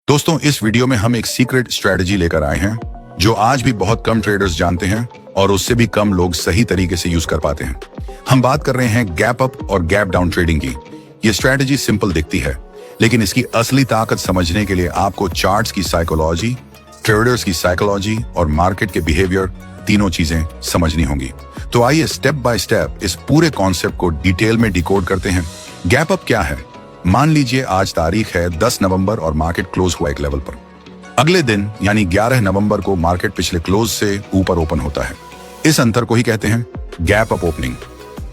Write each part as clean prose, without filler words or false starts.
दोस्तों, इस वीडियो में हम एक सीक्रेट स्ट्रेटजी लेकर आए हैं जो आज भी बहुत कम ट्रेडर्स जानते हैं और उससे भी कम लोग सही तरीके से यूज कर पाते हैं। हम बात कर रहे हैं गैप अप और गैप डाउन ट्रेडिंग की। ये स्ट्रेटजी सिंपल दिखती है, लेकिन इसकी असली ताकत समझने के लिए आपको चार्ट्स की साइकोलॉजी, ट्रेडर्स की साइकोलॉजी और मार्केट के बिहेवियर, तीनों चीजें समझनी होंगी। तो आइए स्टेप बाय स्टेप इस पूरे कॉन्सेप्ट को डिटेल में डिकोड करते हैं। गैप अप क्या है? मान लीजिए आज तारीख है 10 नवंबर और मार्केट क्लोज हुआ एक लेवल पर। अगले दिन यानी 11 नवंबर को मार्केट पिछले क्लोज से ऊपर ओपन होता है। इस अंतर को ही कहते हैं gap up opening.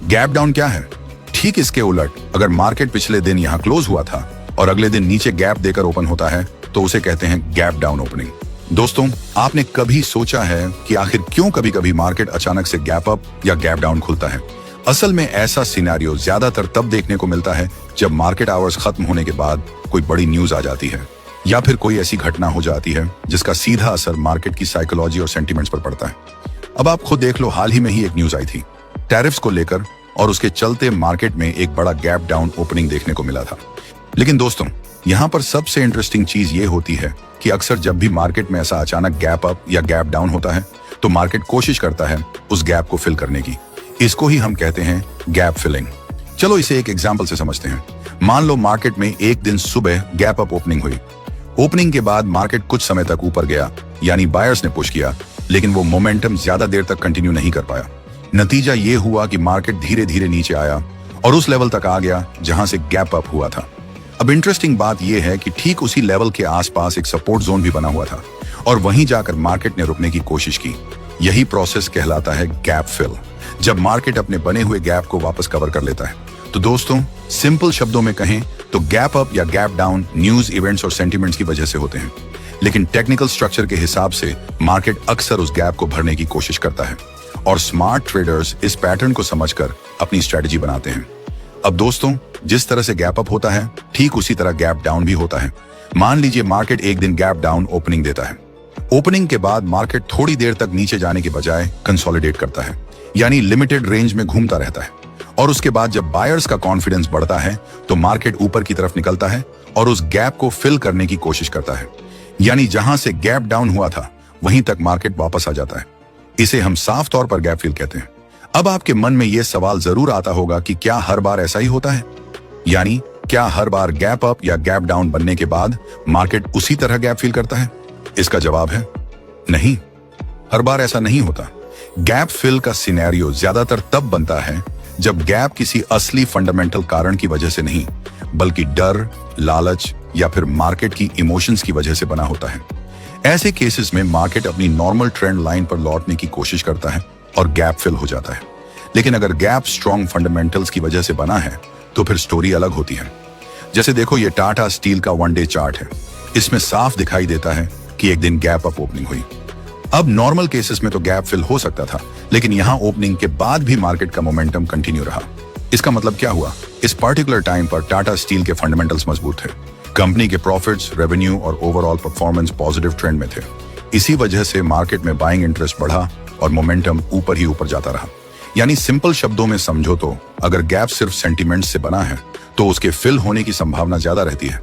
Gap down क्या है? ठीक इसके उलट, अगर मार्केट पिछले दिन यहाँ क्लोज हुआ था और अगले दिन नीचे गैप देकर ओपन होता है तो उसे कहते हैं गैप डाउन ओपनिंग। दोस्तों, आपने कभी सोचा है कि आखिर क्यों कभी कभी मार्केट अचानक से गैप अप या गैप डाउन खुलता है? असल में ऐसा सिनेरियो ज्यादातर तब देखने को मिलता है जब मार्केट आवर्स खत्म होने के बाद कोई बड़ी न्यूज आ जाती है या फिर कोई ऐसी घटना हो जाती है जिसका सीधा असर मार्केट की साइकोलॉजी और सेंटिमेंट्स पर पड़ता है। अब आप खुद देख लो, हाल ही में ही एक न्यूज आई थी टैरिफ्स को लेकर और उसके चलते मार्केट में एक बड़ा गैप डाउन ओपनिंग देखने को मिला था। लेकिन दोस्तों, यहाँ पर सबसे इंटरेस्टिंग चीज ये होती है कि अक्सर जब भी मार्केट में ऐसा अचानक गैप अप या गैप डाउन होता है तो मार्केट कोशिश करता है उस गैप को फिल करने की। इसको ही हम कहते हैं गैप फिलिंग। चलो इसे एक एग्जांपल से समझते हैं। मान लो मार्केट में एक दिन सुबह गैप अप ओपनिंग हुई। ओपनिंग के बाद मार्केट कुछ समय तक ऊपर गया, यानी बायर्स ने पुश किया, लेकिन वो मोमेंटम ज्यादा देर तक कंटिन्यू नहीं कर पाया। नतीजा ये हुआ कि मार्केट धीरे धीरे नीचे आया और उस लेवल तक आ गया जहां से गैप अप हुआ था। अब इंटरेस्टिंग बात यह है कि ठीक उसी लेवल के आसपास एक सपोर्ट जोन भी बना हुआ था और वहीं जाकर मार्केट ने रुकने की कोशिश की। यही प्रोसेस कहलाता है गैप फिल, जब मार्केट अपने बने हुए गैप को वापस कवर कर लेता है। तो दोस्तों, सिंपल शब्दों में कहें तो गैप अप या गैप डाउन न्यूज, इवेंट्स और सेंटिमेंट्स की वजह से होते हैं, लेकिन टेक्निकल स्ट्रक्चर के हिसाब से मार्केट अक्सर उस गैप को भरने की कोशिश करता है और स्मार्ट ट्रेडर्स इस पैटर्न को समझकर अपनी स्ट्रेटजी बनाते हैं। अब दोस्तों, जिस तरह से गैप अप होता है ठीक उसी तरह गैप डाउन भी होता है। मान लीजिए मार्केट एक दिन गैप डाउन ओपनिंग देता है। ओपनिंग के बाद मार्केट थोड़ी देर तक नीचे जाने के बजाय कंसोलिडेट करता है, यानी लिमिटेड रेंज में घूमता रहता है। और उसके बाद जब बायर्स का कॉन्फिडेंस बढ़ता है तो मार्केट ऊपर की तरफ निकलता है और उस गैप को फिल करने की कोशिश करता है, यानी जहां से गैप डाउन हुआ था वहीं तक मार्केट वापस आ जाता है। इसे हम साफ तौर पर गैप फिल कहते हैं। अब आपके मन में यह सवाल जरूर आता होगा कि क्या हर बार ऐसा ही होता है? यानी क्या हर बार गैप अप या गैप डाउन बनने के बाद मार्केट उसी तरह गैप फिल करता है? इसका जवाब है नहीं, हर बार ऐसा नहीं होता। गैप फिल का सिनेरियो ज्यादातर तब बनता है जब गैप किसी असली फंडामेंटल कारण की वजह से नहीं, बल्कि डर, लालच या फिर मार्केट की इमोशंस की वजह से बना होता है। ऐसे केसेस में मार्केट अपनी नॉर्मल ट्रेंड लाइन पर लौटने की कोशिश करता है और गैप फिल हो जाता है। लेकिन अगर गैप स्ट्रॉन्ग फंडामेंटल्स की वजह से बना है तो फिर स्टोरी अलग होती है। जैसे देखो, ये टाटा स्टील का 1 डे चार्ट है। इसमें साफ दिखाई देता है कि एक दिन गैप अप ओपनिंग हुई। अब नॉर्मल केसेस में तो गैप फिल हो सकता था, लेकिन यहां ओपनिंग के बाद भी मार्केट का मोमेंटम कंटिन्यू रहा। इसका मतलब क्या हुआ? इस पर्टिकुलर टाइम पर टाटा स्टील के फंडामेंटल्स मजबूत थे। कंपनी के प्रॉफिट्स, रेवेन्यू और ओवरऑल परफॉर्मेंस पॉजिटिव ट्रेंड में थे। इसी वजह से मार्केट में बाइंग इंटरेस्ट बढ़ा और मोमेंटम ऊपर ही ऊपर जाता रहा। यानी सिंपल शब्दों में समझो तो अगर गैप सिर्फ सेंटिमेंट से बना है तो उसके फिल होने की संभावना ज्यादा रहती है,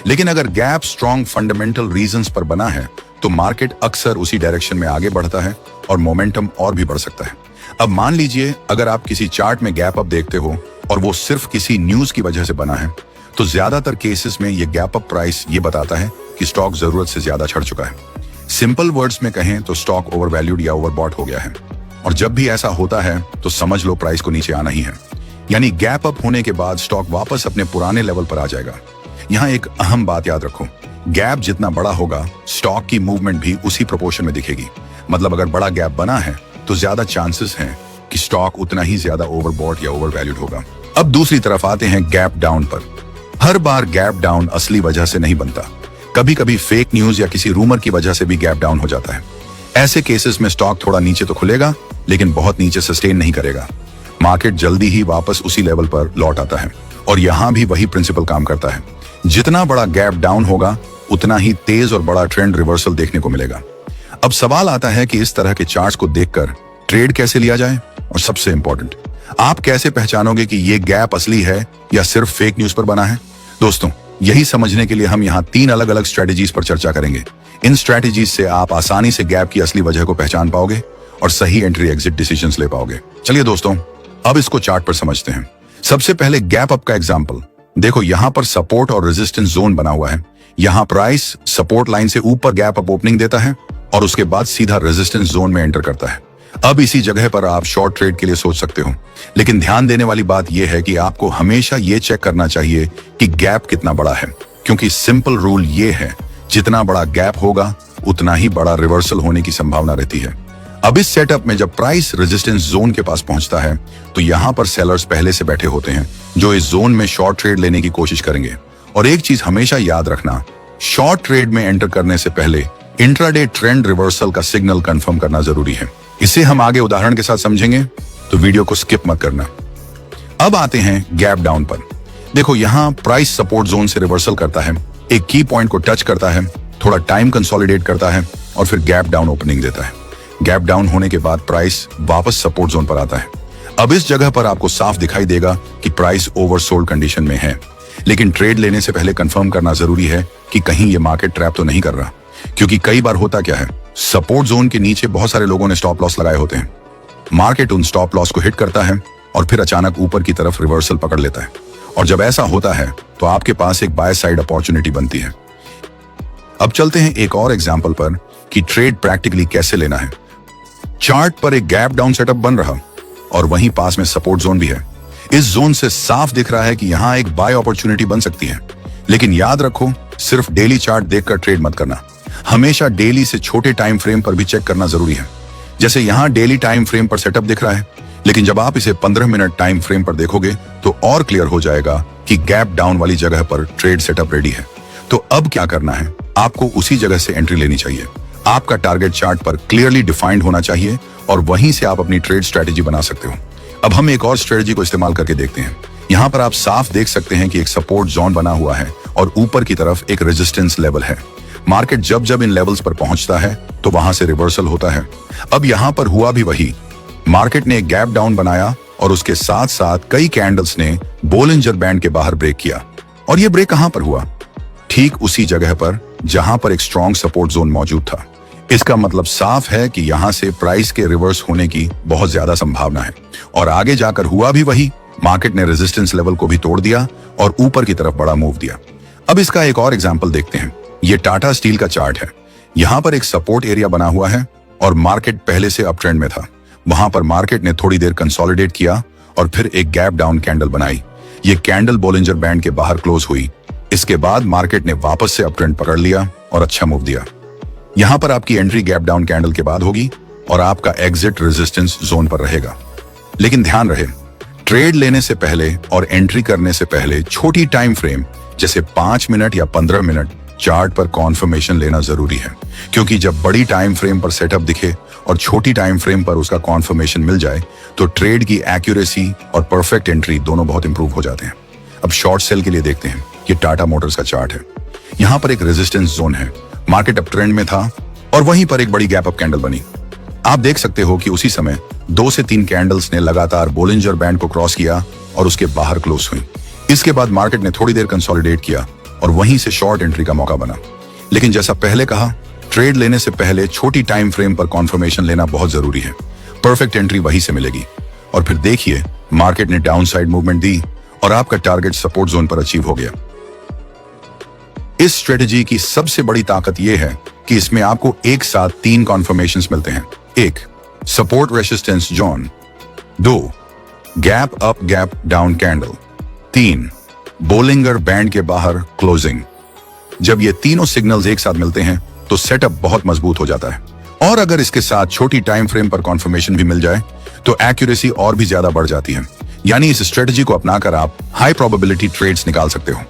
लेकिन अगर गैप स्ट्रॉन्ग फंडामेंटल रीजंस पर बना है तो मार्केट अक्सर उसी डायरेक्शन में आगे बढ़ता है और मोमेंटम और भी बढ़ सकता है। अब मान लीजिए अगर आप किसी चार्ट में गैप अप देखते हो और वो सिर्फ किसी न्यूज की वजह से बना है, तो ज्यादातर केसेस में ये गैप अप प्राइस ये बताता है कि स्टॉक जरूरत से ज्यादा चढ़ चुका है। सिंपल वर्ड्स में कहें तो स्टॉक ओवरवैल्यूड या ओवरबॉट हो गया है। और जब भी ऐसा होता है तो समझ लो प्राइस को नीचे आना ही है, यानी गैप अप होने के बाद स्टॉक वापस अपने पुराने लेवल पर आ जाएगा। यहाँ एक अहम बात याद रखो, गैप जितना बड़ा होगा स्टॉक की मूवमेंट भी उसी प्रोपोर्शन में दिखेगी। मतलब अगर बड़ा गैप बना है तो ज्यादा चांसेस हैं कि स्टॉक उतना ही ज्यादा ओवरबॉट या ओवरवैल्यूड होगा। अब दूसरी तरफ आते हैं गैप डाउन पर। हर बार गैप डाउन असली वजह से नहीं बनता, कभी कभी फेक न्यूज या किसी रूमर की वजह से भी गैप डाउन हो जाता है। ऐसे केसेस में स्टॉक थोड़ा नीचे तो खुलेगा, लेकिन बहुत नीचे सस्टेन नहीं करेगा। मार्केट जल्दी ही वापस उसी लेवल पर लौट आता है और यहाँ भी वही प्रिंसिपल काम करता है। जितना बड़ा गैप डाउन होगा उतना ही तेज और बड़ा ट्रेंड रिवर्सल देखने को मिलेगा। अब सवाल आता है कि इस तरह के चार्ट्स को देखकर ट्रेड कैसे लिया जाए, और सबसे इंपॉर्टेंट, आप कैसे पहचानोगे कि ये गैप असली है या सिर्फ फेक न्यूज पर बना है? दोस्तों, यही समझने के लिए हम यहाँ 3 अलग अलग स्ट्रेटेजीज पर चर्चा करेंगे। इन स्ट्रेटेजीज से आप आसानी से गैप की असली वजह को पहचान पाओगे और सही एंट्री एग्जिट डिसीजंस ले पाओगे। चलिए दोस्तों, अब इसको चार्ट पर समझते हैं। सबसे पहले गैप अप का एग्जांपल देखो। यहाँ पर सपोर्ट और रेजिस्टेंस जोन बना हुआ है। यहाँ प्राइस सपोर्ट लाइन से ऊपर गैप अप ओपनिंग देता है और उसके बाद सीधा रेजिस्टेंस जोन में एंटर करता है। अब इसी जगह पर आप शॉर्ट ट्रेड के लिए सोच सकते हो, लेकिन ध्यान देने वाली बात यह है कि आपको हमेशा ये चेक करना चाहिए कि गैप कितना बड़ा है, क्योंकि सिंपल रूल ये है, जितना बड़ा गैप होगा उतना ही बड़ा रिवर्सल होने की संभावना रहती है। अब इस सेटअप में जब प्राइस रेजिस्टेंस जोन के पास पहुंचता है तो यहाँ पर सेलर्स पहले से बैठे होते हैं जो इस जोन में शॉर्ट ट्रेड लेने की कोशिश करेंगे। और एक चीज हमेशा याद रखना, शॉर्ट ट्रेड में एंटर करने से पहले इंट्राडे ट्रेंड रिवर्सल का सिग्नल कंफर्म करना जरूरी है। इसे हम आगे उदाहरण के साथ समझेंगे, तो वीडियो को स्किप मत करना। अब आते हैं गैप डाउन पर। देखो, यहाँ प्राइस सपोर्ट जोन से रिवर्सल करता है, एक की पॉइंट को टच करता है, थोड़ा टाइम कंसोलिडेट करता है और फिर गैप डाउन ओपनिंग देता है। गैप डाउन होने के बाद प्राइस वापस सपोर्ट जोन पर आता है। अब इस जगह पर आपको साफ दिखाई देगा कि प्राइस ओवरसोल्ड कंडीशन में है, लेकिन ट्रेड लेने से पहले कंफर्म करना जरूरी है कि कहीं ये मार्केट ट्रैप तो नहीं कर रहा, क्योंकि कई बार होता क्या है, सपोर्ट जोन के नीचे बहुत सारे लोगों ने स्टॉप लॉस लगाए होते हैं। मार्केट उन स्टॉप लॉस को हिट करता है और फिर अचानक ऊपर की तरफ रिवर्सल पकड़ लेता है। और जब ऐसा होता है तो आपके पास एक बाय साइड अपॉर्चुनिटी बनती है। अब चलते हैं एक और एग्जांपल पर कि ट्रेड प्रैक्टिकली कैसे लेना है। चार्ट पर एक गैप डाउन सेटअप बन रहा और वहीं पास में सपोर्ट जोन भी है। इस जोन से साफ दिख रहा है कि यहाँ एक बाय अपॉर्चुनिटी बन सकती है, लेकिन याद रखो, सिर्फ डेली चार्ट देखकर ट्रेड मत करना। हमेशा डेली से छोटे टाइम फ्रेम पर भी चेक करना जरूरी है। जैसे यहाँ डेली टाइम फ्रेम पर सेटअप दिख रहा है, लेकिन जब आप इसे 15 मिनट टाइम फ्रेम पर देखोगे तो और क्लियर हो जाएगा कि गैप डाउन वाली जगह पर ट्रेड सेटअप रेडी है। तो अब क्या करना है, आपको उसी जगह से एंट्री लेनी चाहिए। आपका टारगेट चार्ट पर क्लियरली डिफाइंड होना चाहिए और वहीं से आप अपनी ट्रेड स्ट्रेटेजी बना सकते हो। अब हम एक और स्ट्रेटेजी को इस्तेमाल करके देखते हैं। यहाँ पर आप साफ देख सकते हैं कि एक सपोर्ट जोन बना हुआ है और ऊपर की तरफ एक रेजिस्टेंस लेवल है। मार्केट जब जब इन लेवल्स पर पहुंचता है तो वहां से रिवर्सल होता है। अब यहाँ पर हुआ भी वही, मार्केट ने एक गैप डाउन बनाया और उसके साथ साथ कई कैंडल्स ने बोलिंजर बैंड के बाहर ब्रेक किया। और ये ब्रेक कहां पर हुआ? ठीक उसी जगह पर जहां पर एक स्ट्रॉन्ग सपोर्ट जोन मौजूद था। इसका मतलब साफ है कि यहां से प्राइस के रिवर्स होने की बहुत ज्यादा संभावना है। और आगे जाकर हुआ भी वही, मार्केट ने रेजिस्टेंस लेवल को भी तोड़ दिया और ऊपर की तरफ बड़ा मूव दिया। अब इसका एक और एग्जांपल देखते हैं। ये टाटा स्टील का चार्ट है। यहाँ पर एक सपोर्ट एरिया बना हुआ है और मार्केट पहले से अप ट्रेंड में था। वहां पर मार्केट ने थोड़ी देर कंसोलिडेट किया और फिर एक गैप डाउन कैंडल बनाई। ये कैंडल बोलिंजर बैंड के बाहर क्लोज हुई। इसके बाद मार्केट ने वापस से अप ट्रेंड पकड़ लिया और अच्छा मूव दिया। यहाँ पर आपकी एंट्री गैप डाउन कैंडल के बाद होगी और आपका एग्जिट रेजिस्टेंस जोन पर रहेगा। लेकिन ध्यान रहे, ट्रेड लेने से पहले और एंट्री करने से पहले छोटी टाइम फ्रेम जैसे 5 मिनट या 15 मिनट चार्ट पर कॉन्फर्मेशन लेना जरूरी है, क्योंकि जब बड़ी टाइम फ्रेम पर सेटअप दिखे और छोटी टाइम फ्रेम पर उसका कॉन्फर्मेशन मिल जाए तो ट्रेड की एक्यूरेसी और परफेक्ट एंट्री दोनों बहुत इंप्रूव हो जाते हैं। अब शॉर्ट सेल के लिए देखते हैं। ये टाटा मोटर्स का चार्ट है। यहाँ पर एक रेजिस्टेंस जोन है। मार्केट अप ट्रेंड में था और वहीं पर एक बड़ी गैप अप कैंडल बनी। आप देख सकते हो कि उसी समय 2 से 3 कैंडल्स ने लगातार बोलिंजर बैंड को क्रॉस किया और उसके बाहर क्लोज हुई। इसके बाद मार्केट ने थोड़ी देर कंसोलिडेट किया और वहीं से शॉर्ट एंट्री का मौका बना। लेकिन जैसा पहले कहा, ट्रेड लेने से पहले छोटी टाइम फ्रेम पर कॉन्फर्मेशन लेना बहुत जरूरी है। परफेक्ट एंट्री वहीं से मिलेगी। और फिर देखिए, मार्केट ने डाउन साइड मूवमेंट दी और आपका टारगेट सपोर्ट जोन पर अचीव हो गया। इस स्ट्रेटेजी की सबसे बड़ी ताकत यह है कि इसमें आपको एक साथ 3 कॉन्फर्मेशंस मिलते हैं। 1, support resistance zone. 2, gap up gap down candle. 3, Bollinger band के बाहर क्लोजिंग। जब ये तीनों सिग्नल्स एक साथ मिलते हैं तो सेटअप बहुत मजबूत हो जाता है। और अगर इसके साथ छोटी टाइम फ्रेम पर कॉन्फर्मेशन भी मिल जाए तो एक्यूरेसी और भी ज्यादा बढ़ जाती है। यानी इस स्ट्रेटेजी को अपनाकर आप हाई प्रोबेबिलिटी ट्रेड्स निकाल सकते हो।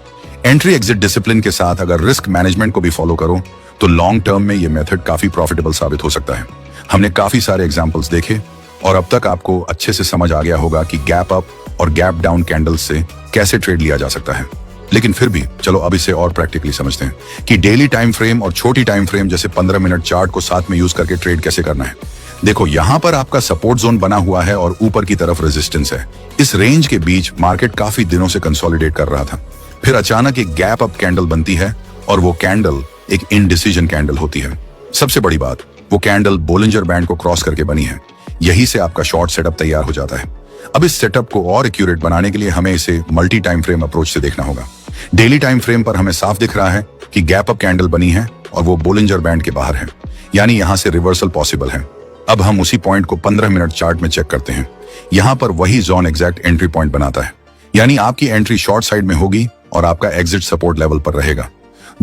एंट्री एग्जिट डिसिप्लिन के साथ अगर रिस्क मैनेजमेंट को भी फॉलो करो तो लॉन्ग टर्म में ये मेथड काफी प्रॉफिटेबल साबित हो सकता है। हमने काफी सारे एग्जांपल्स देखे और अब तक आपको अच्छे से समझ आ गया होगा कि गैप अप और गैप डाउन कैंडल्स से कैसे ट्रेड लिया जा सकता है। लेकिन फिर भी चलो अब इसे और प्रैक्टिकली समझते हैं कि डेली टाइम फ्रेम और छोटी टाइम फ्रेम जैसे 15 मिनट चार्ट को साथ में यूज करके ट्रेड कैसे करना है। देखो, यहाँ पर आपका सपोर्ट जोन बना हुआ है और ऊपर की तरफ रेजिस्टेंस है। इस रेंज के बीच मार्केट काफी दिनों से कंसोलिडेट कर रहा था। फिर अचानक एक गैप अप कैंडल बनती है और वो कैंडल एक इनडिसीजन कैंडल होती है। सबसे बड़ी बात, वो कैंडल बोलिंजर बैंड को क्रॉस करके बनी है। यही से आपका शॉर्ट सेटअप तैयार हो जाता है। अब इस सेटअप को और एक्यूरेट बनाने के लिए हमें इसे मल्टी टाइम फ्रेम अप्रोच से देखना होगा। डेली टाइम फ्रेम पर हमें साफ दिख रहा है कि गैप अप कैंडल बनी है और वो बोलिंजर बैंड के बाहर है, यानी यहां से रिवर्सल पॉसिबल है। अब हम उसी पॉइंट को 15 मिनट चार्ट में चेक करते हैं। यहां पर वही जोन एग्जैक्ट एंट्री पॉइंट बनाता है, यानी आपकी एंट्री शॉर्ट साइड में होगी और आपका एग्जिट सपोर्ट लेवल पर रहेगा।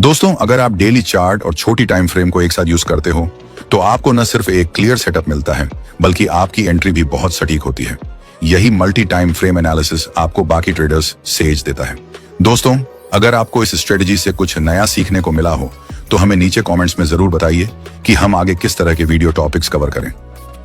दोस्तों, अगर आप डेली चार्ट और छोटी टाइम फ्रेम को एक साथ यूज करते हो तो आपको न सिर्फ एक क्लियर सेटअप मिलता है, बल्कि आपकी एंट्री भी बहुत सटीक होती है। यही मल्टी टाइम फ्रेम एनालिसिस आपको बाकी ट्रेडर्स से एज देता है। दोस्तों, अगर आपको इस स्ट्रेटजी से कुछ नया सीखने को मिला हो तो हमें नीचे कमेंट्स में जरूर बताइए कि हम आगे किस तरह के वीडियो टॉपिक्स कवर करें।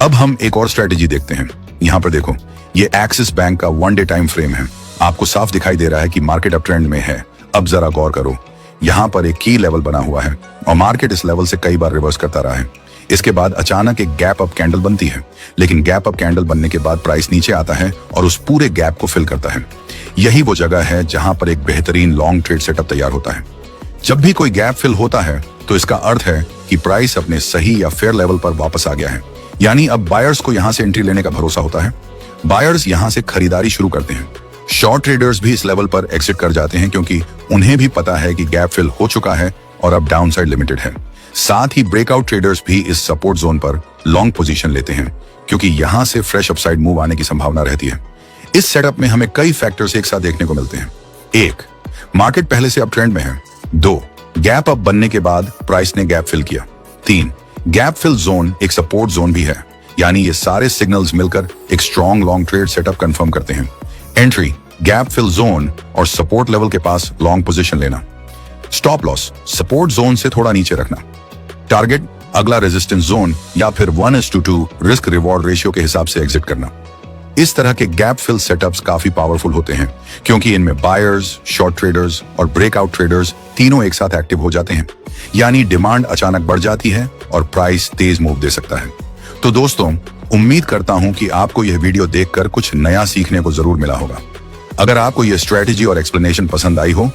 अब हम एक और स्ट्रेटजी देखते हैं। यहाँ पर देखो, ये एक्सिस बैंक का 1 डे टाइम फ्रेम है। आपको साफ दिखाई दे रहा है कि मार्केट अप ट्रेंड में है। अब जरा गौर करो, यहाँ पर एक की लेवल बना हुआ है और मार्केट इस लेवल से कई बार रिवर्स करता रहा है। इसके बाद अचानक एक गैप अप कैंडल बनती है, लेकिन गैप अप कैंडल बनने के बाद प्राइस नीचे आता है और उस पूरे गैप को फिल करता है। यही वो जगह है जहां पर एक बेहतरीन लॉन्ग ट्रेड सेटअप तैयार होता है। जब भी कोई गैप फिल होता है तो इसका अर्थ है कि प्राइस अपने सही या फेयर लेवल पर वापस आ गया है, यानी अब बायर्स को यहां से एंट्री लेने का भरोसा होता है। बायर्स यहां से खरीदारी शुरू करते हैं। शॉर्ट ट्रेडर्स भी इस लेवल पर एग्जिट कर जाते हैं क्योंकि उन्हें भी पता है कि गैप फिल हो चुका है और अब डाउनसाइड लिमिटेड है। साथ ही ब्रेकआउट ट्रेडर्स भी इस सपोर्ट जोन पर लॉन्ग पोजीशन लेते हैं क्योंकि यहां से फ्रेश अपसाइड मूव आने की संभावना रहती है। इस सेटअप में हमें कई फैक्टर्स एक साथ देखने को मिलते हैं। 1, मार्केट पहले से अप ट्रेंड में है। 2, गैप अप बनने के बाद प्राइस ने गैप फिल किया। 3, गैप फिल जोन एक सपोर्ट जोन भी है, यानी ये सारे सिग्नल्स मिलकर एक strong long trade setup confirm करते हैं। एंट्री, गैप फिल जोन और सपोर्ट लेवल के पास लॉन्ग पोजीशन लेना। स्टॉप लॉस, सपोर्ट जोन से थोड़ा नीचे रखना। टारगेट, अगला रेजिस्टेंस जोन या फिर 1:2 रिस्क रिवॉर्ड रेशियो के हिसाब से एग्जिट करना। इस तरह के गैप फिल सेटअप्स काफी पावरफुल होते हैं क्योंकि इनमें बायर्स, शॉर्ट ट्रेडर्स और ब्रेकआउट ट्रेडर्स तीनों एक साथ एक्टिव हो जाते हैं, यानी डिमांड अचानक बढ़ जाती है और प्राइस तेज मूव दे सकता है। तो दोस्तों, उम्मीद करता हूं कि आपको यह वीडियो देखकर कुछ नया सीखने को जरूर मिला होगा। अगर आपको यह स्ट्रेटेजी और एक्सप्लेनेशन पसंद आई हो